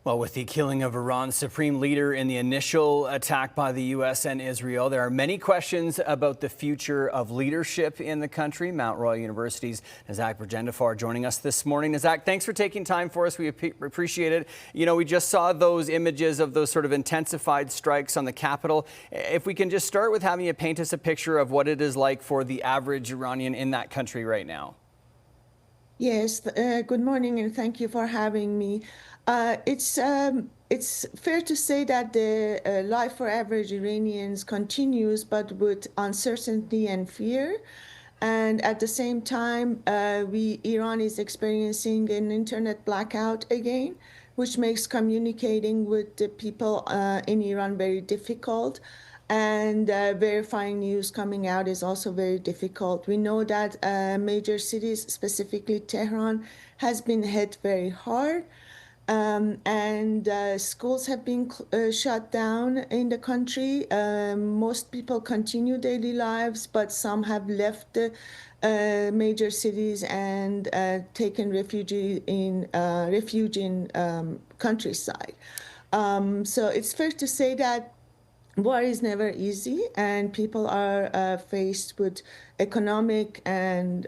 Well, with the killing of Iran's supreme leader in the initial attack by the U.S. and Israel, there are many questions about the future of leadership in the country. Mount Royal University's Nazak Burjendafar joining us this morning. Nazak, thanks for taking time for us. We appreciate it. You know, we just saw those images of those sort of intensified strikes on the Capitol. If we can just start with having you paint us a picture of what it is like for the average Iranian in that country right now. Yes, good morning, and thank you for having me. It's fair to say that the life for average Iranians continues, but with uncertainty and fear. And at the same time, Iran is experiencing an internet blackout again, which makes communicating with the people in Iran very difficult. And verifying news coming out is also very difficult. We know that major cities, specifically Tehran, has been hit very hard. And schools have been shut down in the country. Most people continue daily lives, but some have left the major cities and taken refuge in countryside. So it's fair to say that war is never easy, and people are faced with economic and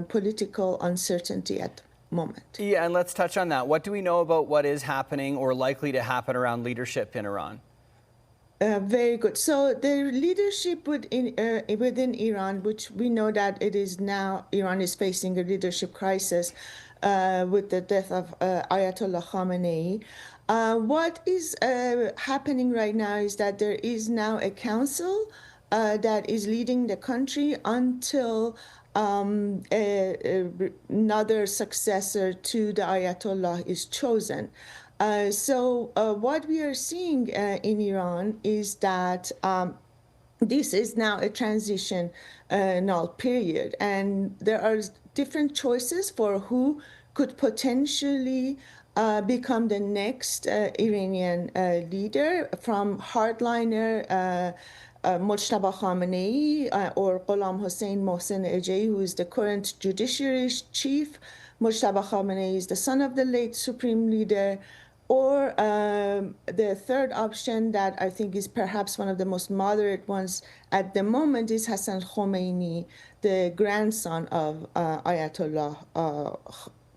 political uncertainty at the moment. Yeah, and let's touch on that. What do we know about what is happening or likely to happen around leadership in Iran? Very good. So the leadership within Iran, which we know that it is now, Iran is facing a leadership crisis with the death of Ayatollah Khamenei. What is happening right now is that there is now a council that is leading the country until another successor to the Ayatollah is chosen. So what we are seeing in Iran is that this is now a transitional period, and there are different choices for who could potentially become the next Iranian leader, from hardliner Mojtaba Khamenei or Gholam Hossein Mohsen Ejei, who is the current judiciary chief. Mojtaba Khamenei is the son of the late supreme leader. Or the third option that I think is perhaps one of the most moderate ones at the moment is Hassan Khomeini, the grandson of Ayatollah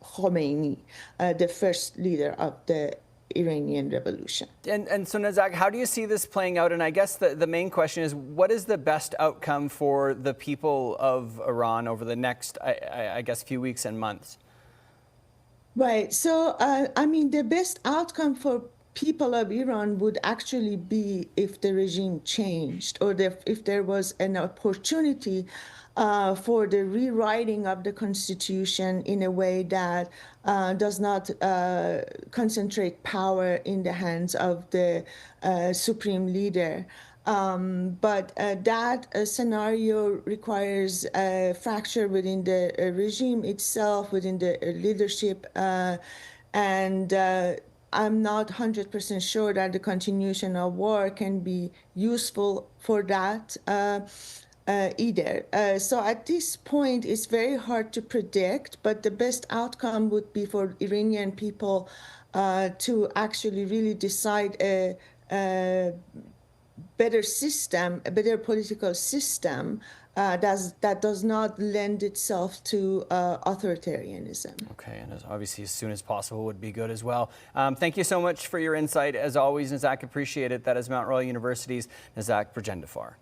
Khomeini, the first leader of the Iranian Revolution. And so, Nazak, how do you see this playing out? And I guess the main question is, what is the best outcome for the people of Iran over the next, I guess, few weeks and months? Right. So, I mean, the best outcome for people of Iran would actually be if the regime changed, or if there was an opportunity for the rewriting of the constitution in a way that does not concentrate power in the hands of the supreme leader. But that scenario requires a fracture within the regime itself, within the leadership, and I'm not 100% sure that the continuation of war can be useful for that either. So at this point, it's very hard to predict, but the best outcome would be for Iranian people to actually really decide a better system, a better political system that does not lend itself to authoritarianism. Okay, and obviously as soon as possible would be good as well. Thank you so much for your insight. As always, Nazak, appreciate it. That is Mount Royal University's Nazak Burjendafar.